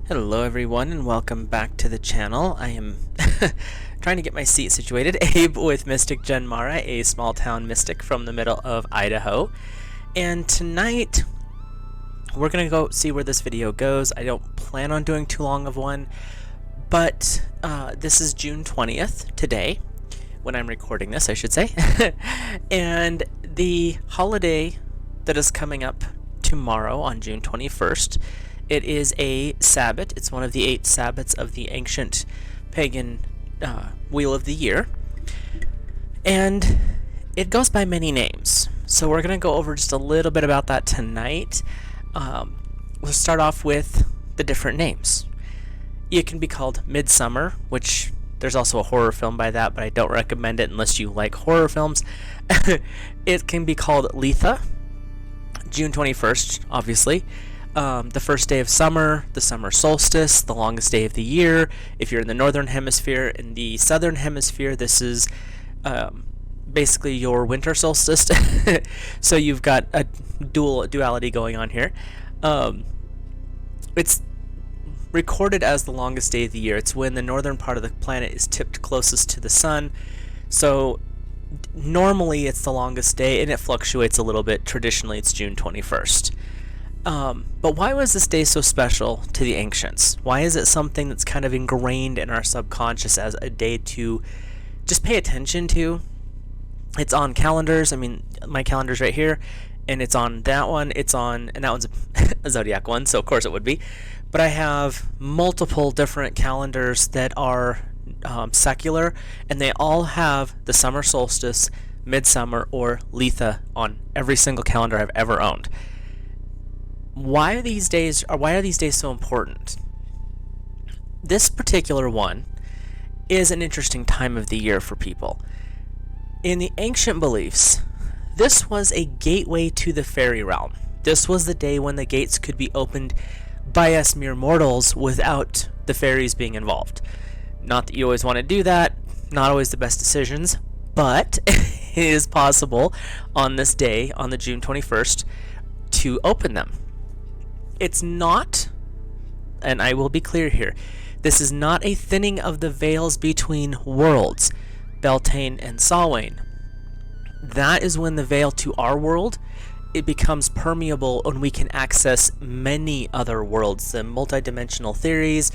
Hello everyone and welcome back to the channel. I am trying to get my seat situated. Abe with Mystic Gen Mara, a small town mystic from the middle of Idaho. And tonight we're going to go see where this video goes. I don't plan on doing too long of one, but this is June 20th today, when I'm recording this I should say. And the holiday that is coming up tomorrow on June 21st, it is a Sabbat. It's one of the 8 Sabbats of the ancient pagan Wheel of the Year. And it goes by many names. So we're going to go over just a little bit about that tonight. We'll start off with the different names. It can be called Midsummer, which there's also a horror film by that, but I don't recommend it unless you like horror films. It can be called Litha, June 21st, obviously. The first day of summer, the Summer Solstice, the longest day of the year. If you're in the Northern Hemisphere, in the Southern Hemisphere, this is basically your winter solstice. So you've got a duality going on here. It's recorded as the longest day of the year. It's when the northern part of the planet is tipped closest to the sun. So normally it's the longest day, and it fluctuates a little bit. Traditionally, it's June 21st. But why was this day so special to the ancients? Why is it something that's kind of ingrained in our subconscious as a day to just pay attention to? It's on calendars. I mean, my calendar's right here, and it's on that one. And that one's a zodiac one, so of course it would be. But I have multiple different calendars that are secular, and they all have the summer solstice, midsummer, or Litha on every single calendar I've ever owned. Why are these days so important? This particular one is an interesting time of the year for people. In the ancient beliefs, this was a gateway to the fairy realm. This was the day when the gates could be opened by us mere mortals without the fairies being involved. Not that you always want to do that, not always the best decisions, but it is possible on this day, on the June 21st, to open them. It's not, and I will be clear here, this is not a thinning of the veils between worlds, Beltane and Samhain. That is when the veil to our world, it becomes permeable and we can access many other worlds. The multidimensional theories,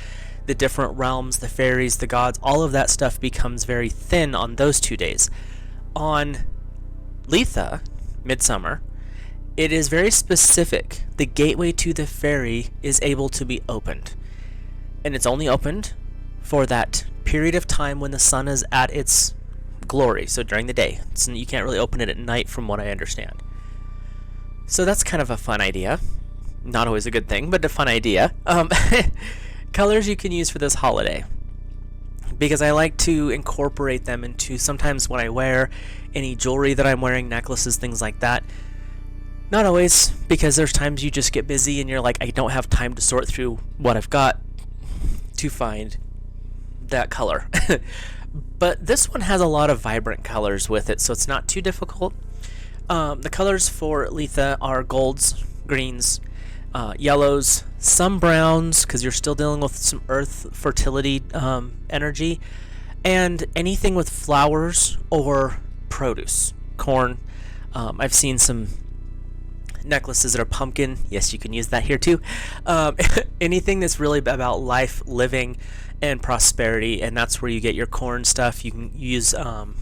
the different realms, the fairies, the gods, all of that stuff becomes very thin on those 2 days. On Litha, Midsummer, it is very specific. The gateway to the fairy is able to be opened. And it's only opened for that period of time when the sun is at its glory, so during the day. So you can't really open it at night from what I understand. So that's kind of a fun idea. Not always a good thing, but a fun idea. Colors you can use for this holiday, because I like to incorporate them into sometimes when I wear any jewelry that I'm wearing, necklaces, things like that. Not always, because there's times you just get busy and you're like, I don't have time to sort through what I've got to find that color. But this one has a lot of vibrant colors with it, so it's not too difficult. The colors for Litha are golds, greens, yellows, some browns, because you're still dealing with some earth fertility energy, and anything with flowers or produce, corn. I've seen some necklaces that are pumpkin. Yes, you can use that here too. Anything that's really about life, living, and prosperity, and that's where you get your corn stuff. You can use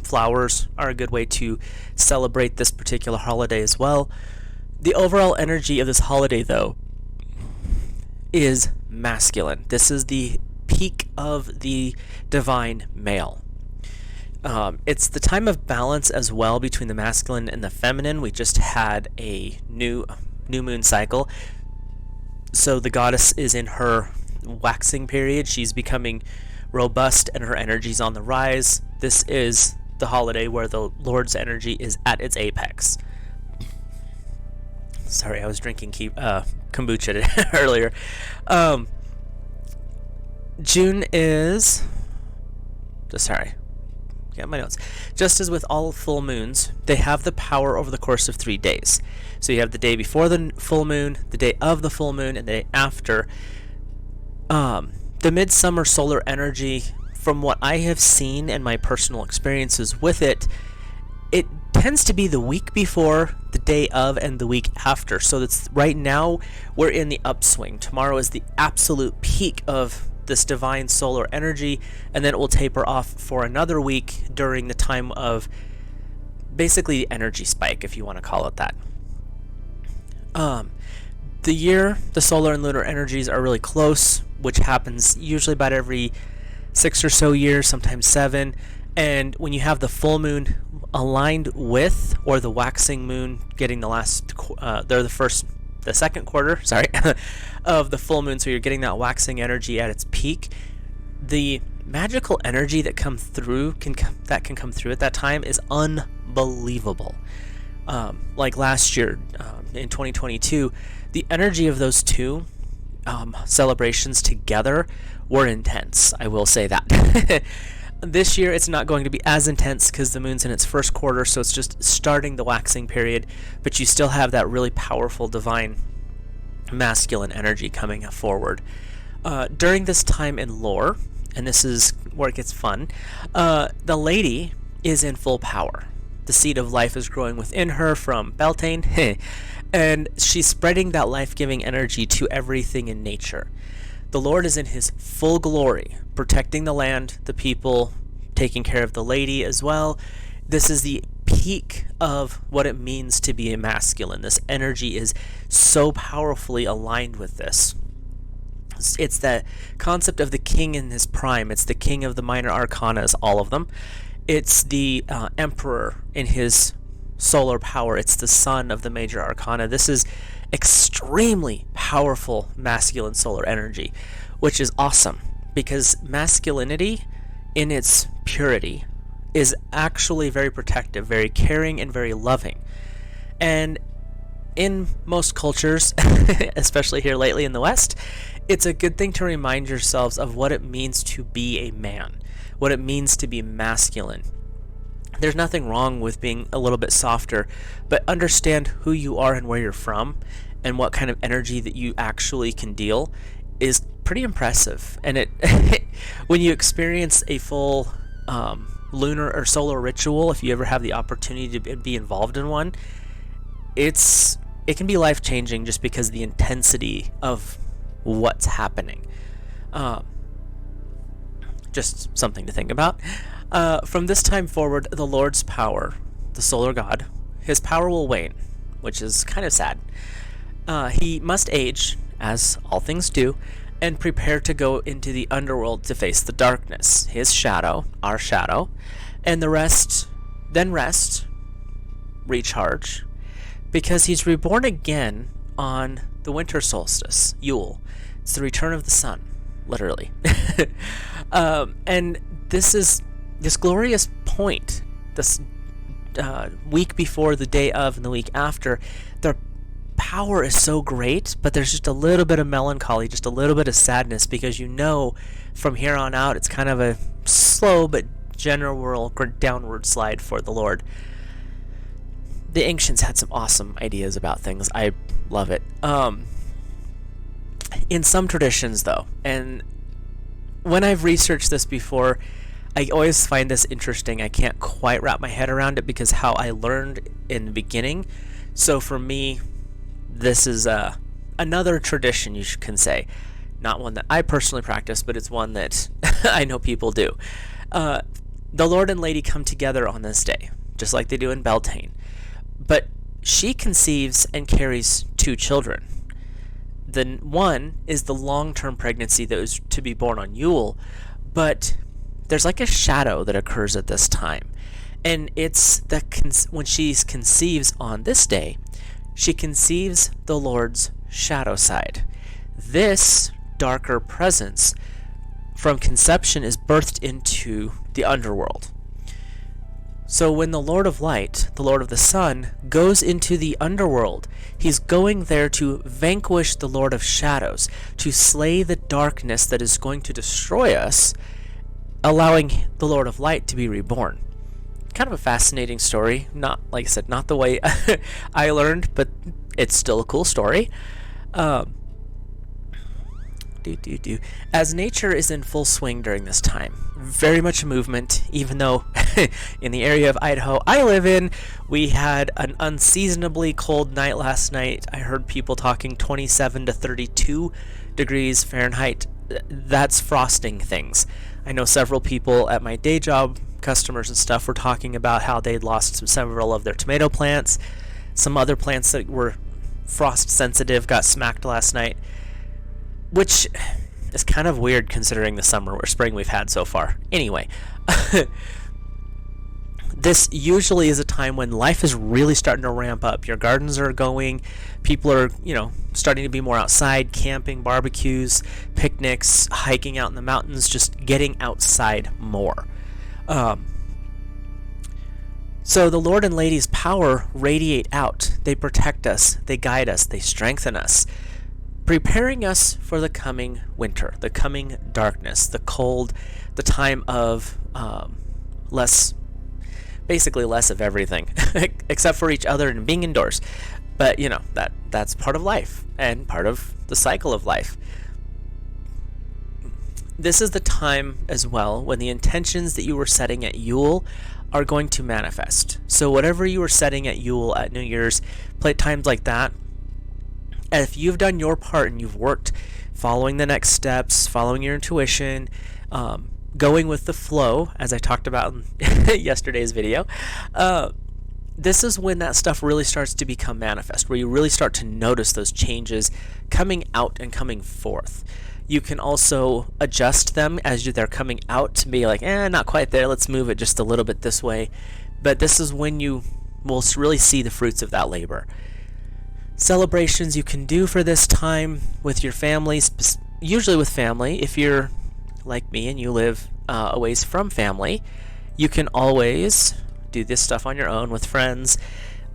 flowers are a good way to celebrate this particular holiday as well. The overall energy of this holiday, though, is masculine. This is the peak of the divine male. It's the time of balance as well between the masculine and the feminine. We just had a new moon cycle, so the goddess is in her waxing period. She's becoming robust and her energy's on the rise. This is the holiday where the Lord's energy is at its apex. Sorry, I was drinking kombucha earlier. June is... Sorry. Get my notes. Just as with all full moons, they have the power over the course of 3 days. So you have the day before the full moon, the day of the full moon, and the day after. The midsummer solar energy, from what I have seen and my personal experiences with it, it tends to be the week before, the day of, and the week after. So that's right now we're in the upswing. Tomorrow is the absolute peak of this divine solar energy, and then it will taper off for another week during the time of basically the energy spike, if you want to call it that. The solar and lunar energies are really close, which happens usually about every 6 or so years, sometimes 7. And when you have the full moon aligned with, or the waxing moon getting the second quarter, of the full moon, so you're getting that waxing energy at its peak, the magical energy that can come through at that time is unbelievable. Like last year, in 2022, the energy of those two celebrations together were intense. I will say that. This year, it's not going to be as intense because the moon's in its first quarter, so it's just starting the waxing period, but you still have that really powerful divine masculine energy coming forward. During this time in lore, and this is where it gets fun, the lady is in full power. The seed of life is growing within her from Beltane, and she's spreading that life-giving energy to everything in nature. The Lord is in his full glory, protecting the land, the people, taking care of the lady as well. This is the peak of what it means to be a masculine. This energy is so powerfully aligned with this. It's the concept of the king in his prime. It's the king of the minor arcanas, all of them. It's the emperor in his solar power. It's the son of the major arcana. This is extremely powerful masculine solar energy, which is awesome because masculinity in its purity is actually very protective, very caring, and very loving. And in most cultures, especially here lately in the West, it's a good thing to remind yourselves of what it means to be a man, what it means to be masculine. There's nothing wrong with being a little bit softer, but understand who you are and where you're from and what kind of energy that you actually can deal is pretty impressive. And it when you experience a full lunar or solar ritual, if you ever have the opportunity to be involved in one, it can be life-changing just because of the intensity of what's happening. Just something to think about. From this time forward, the Lord's power, the solar god, his power will wane, which is kind of sad. He must age, as all things do, and prepare to go into the underworld to face the darkness, his shadow, our shadow, and then rest, recharge, because he's reborn again on the winter solstice, Yule. It's the return of the sun, literally. And this glorious point, this week before, the day of, and the week after, the power is so great, but there's just a little bit of melancholy, just a little bit of sadness, because you know from here on out it's kind of a slow but general downward slide for the Lord. The ancients had some awesome ideas about things. I love it. In some traditions, though, and when I've researched this before, I always find this interesting. I can't quite wrap my head around it because how I learned in the beginning. So for me, this is another tradition, you can say. Not one that I personally practice, but it's one that I know people do. The Lord and Lady come together on this day, just like they do in Beltane. But she conceives and carries 2 children. The one is the long-term pregnancy that was to be born on Yule, but there's like a shadow that occurs at this time. And it's when she conceives on this day, she conceives the Lord's shadow side. This darker presence from conception is birthed into the underworld. So when the Lord of Light, the Lord of the Sun, goes into the underworld, he's going there to vanquish the Lord of Shadows, to slay the darkness that is going to destroy us, allowing the Lord of Light to be reborn. Kind of a fascinating story. Not, like I said, not the way I learned, but it's still a cool story. As nature is in full swing during this time, very much movement, even though in the area of Idaho I live in, we had an unseasonably cold night last night. I heard people talking 27 to 32 degrees Fahrenheit. That's frosting things. I know several people at my day job, customers and stuff, were talking about how they'd lost several of their tomato plants. Some other plants that were frost sensitive got smacked last night, which is kind of weird considering the summer or spring we've had so far. Anyway, this usually is a time when life is really starting to ramp up. Your gardens are going, people are, starting to be more outside, camping, barbecues, picnics, hiking out in the mountains, just getting outside more. So the Lord and Lady's power radiate out. They protect us, they guide us, they strengthen us, preparing us for the coming winter, the coming darkness, the cold, the time of less of everything, except for each other and being indoors. But that's part of life and part of the cycle of life. This is the time as well when the intentions that you were setting at Yule are going to manifest. So whatever you were setting at Yule, at New Year's, play times like that, and if you've done your part and you've worked following the next steps, following your intuition, going with the flow, as I talked about in yesterday's video, this is when that stuff really starts to become manifest, where you really start to notice those changes coming out and coming forth. You can also adjust them as they're coming out to be like, not quite there, let's move it just a little bit this way. But this is when you will really see the fruits of that labor. Celebrations you can do for this time with your family, usually with family. If you're like me and you live a ways from family, you can always do this stuff on your own with friends.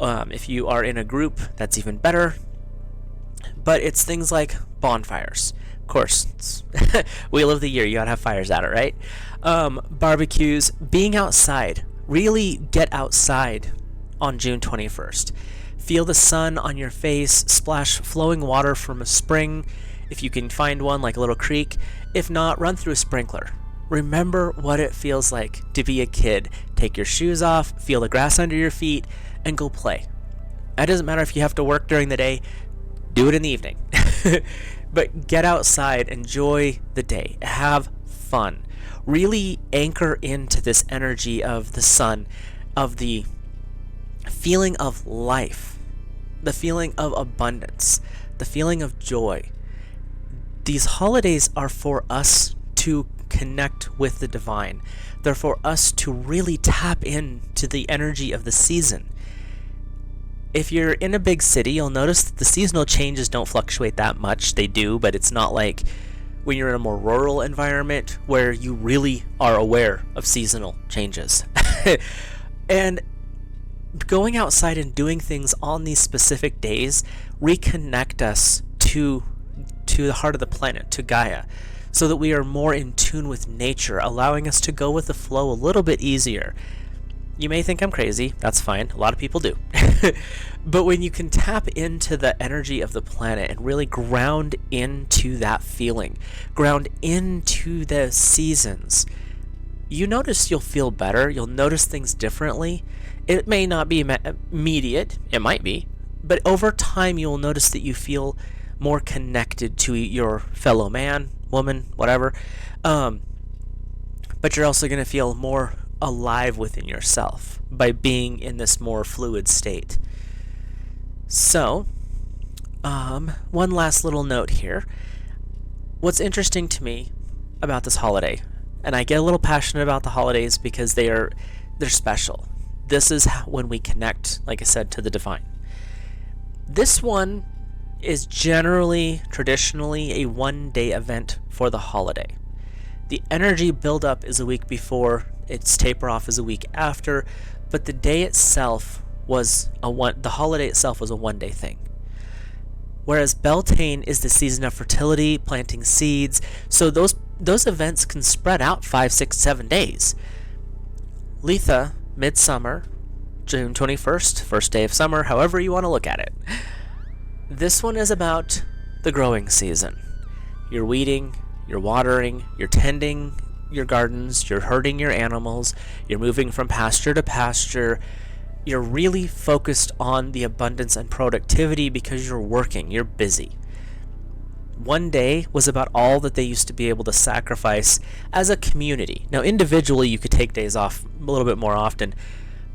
If you are in a group, that's even better. But it's things like bonfires. Of course, it's wheel of the year, you gotta have fires at it, right? Barbecues, being outside. Really get outside on June 21st. Feel the sun on your face, splash flowing water from a spring, if you can find one, like a little creek. If not, run through a sprinkler. Remember what it feels like to be a kid. Take your shoes off, feel the grass under your feet, and go play. It doesn't matter if you have to work during the day, do it in the evening. But get outside, enjoy the day, have fun. Really anchor into this energy of the sun, of the feeling of life, the feeling of abundance, the feeling of joy. These holidays are for us to connect with the divine. They're for us to really tap into the energy of the season. If you're in a big city, you'll notice that the seasonal changes don't fluctuate that much. They do, but it's not like when you're in a more rural environment where you really are aware of seasonal changes. And going outside and doing things on these specific days reconnect us to the heart of the planet, to Gaia, so that we are more in tune with nature, allowing us to go with the flow a little bit easier. You may think I'm crazy, that's fine, a lot of people do. But when you can tap into the energy of the planet and really ground into that feeling, ground into the seasons, you notice you'll feel better, you'll notice things differently. It may not be immediate, it might be, but over time you'll notice that you feel more connected to your fellow man, woman, whatever. But you're also going to feel more alive within yourself by being in this more fluid state. So, one last little note here. What's interesting to me about this holiday, and I get a little passionate about the holidays because they're special. This is when we connect, like I said, to the divine. This one is traditionally a one-day event for the holiday. The energy buildup is a week before, its taper off is a week after, but the day itself the holiday itself was a one-day thing. Whereas Beltane is the season of fertility, planting seeds, so those events can spread out 5, 6, 7 days. Litha, Midsummer, June 21st, first day of summer, however you want to look at it. This one is about the growing season. you're weeding, you're watering, you're tending your gardens, you're herding your animals, you're moving from pasture to pasture. You're really focused on the abundance and productivity because you're working, you're busy. One day was about all that they used to be able to sacrifice as a community. Now, individually, you could take days off a little bit more often,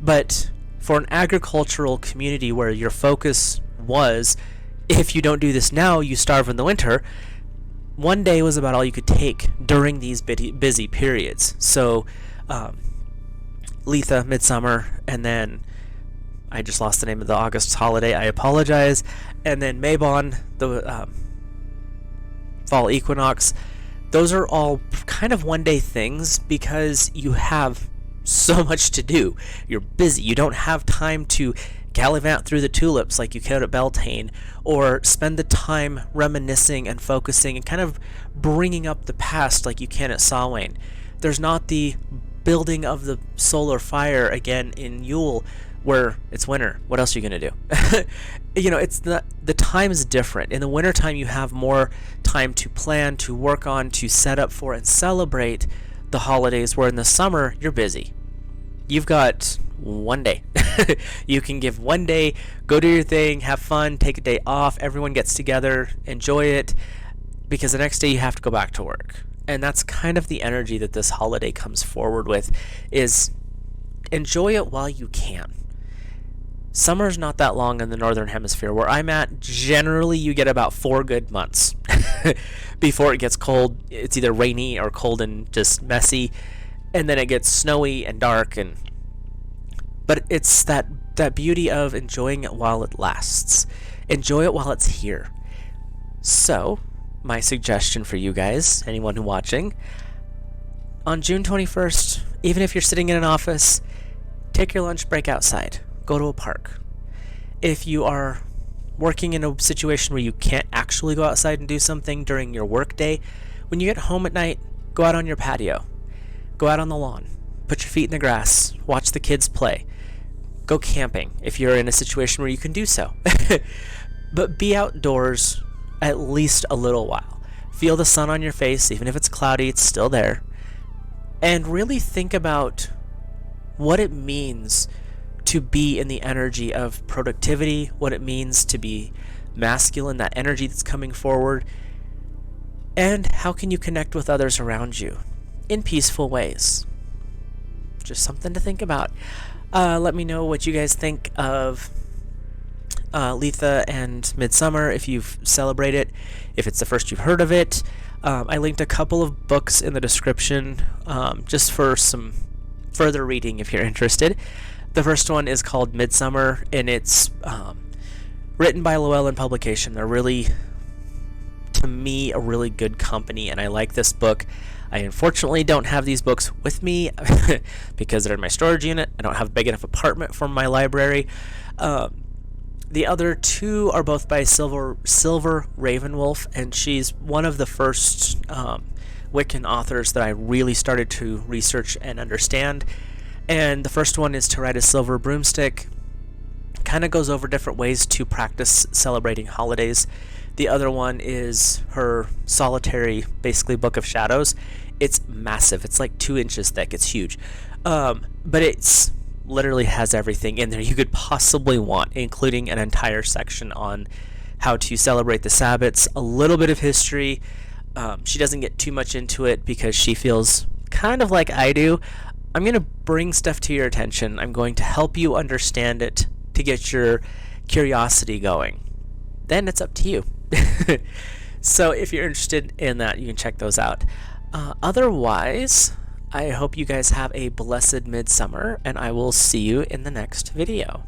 but for an agricultural community where your focus was, if you don't do this now, you starve in the winter, one day was about all you could take during these busy periods. So, Litha, Midsummer, and then I just lost the name of the August holiday, I apologize, and then Mabon, the fall equinox. Those are all kind of one-day things because you have so much to do. You're busy. You don't have time to gallivant through the tulips like you could at Beltane, or spend the time reminiscing and focusing and kind of bringing up the past like you can at Samhain. There's not the building of the solar fire again in Yule where it's winter. What else are you going to do? It's the time is different. In the wintertime, you have more time to plan, to work on, to set up for and celebrate the holidays, where in the summer, you're busy. You've got one day. You can give one day, go do your thing, have fun, take a day off, everyone gets together, enjoy it, because the next day you have to go back to work. And that's kind of the energy that this holiday comes forward with, is enjoy it while you can. Summer's not that long in the Northern Hemisphere. Where I'm at, generally you get about 4 good months before it gets cold. It's either rainy or cold and just messy, and then it gets snowy and dark. But it's that beauty of enjoying it while it lasts. Enjoy it while it's here. So, my suggestion for you guys, anyone who's watching, on June 21st, even if you're sitting in an office, take your lunch break outside. Go to a park. If you are working in a situation where you can't actually go outside and do something during your work day, when you get home at night, go out on your patio. Go out on the lawn. Put your feet in the grass. Watch the kids play. Go camping if you're in a situation where you can do so. But be outdoors at least a little while. Feel the sun on your face, even if it's cloudy, it's still there. And really think about what it means to be in the energy of productivity, what it means to be masculine, that energy that's coming forward, and how can you connect with others around you in peaceful ways. Just something to think about. Let me know what you guys think of Litha and Midsummer, if you've celebrated, if it's the first you've heard of it. I linked a couple of books in the description just for some further reading if you're interested. The first one is called Midsummer, and it's written by Llewellyn Publication. They're really, to me, a really good company, and I like this book. I unfortunately don't have these books with me because they're in my storage unit. I don't have a big enough apartment for my library. The other two are both by Silver Ravenwolf, and she's one of the first Wiccan authors that I really started to research and understand. And the first one is To Ride a Silver Broomstick. Kind of goes over different ways to practice celebrating holidays. The other one is her solitary, basically, Book of Shadows. It's massive. It's like 2 inches thick. It's huge. But it's literally has everything in there you could possibly want, including an entire section on how to celebrate the Sabbats, a little bit of history. She doesn't get too much into it because she feels kind of like I do. I'm going to bring stuff to your attention. I'm going to help you understand it to get your curiosity going. Then it's up to you. So if you're interested in that, you can check those out. Otherwise, I hope you guys have a blessed midsummer, and I will see you in the next video.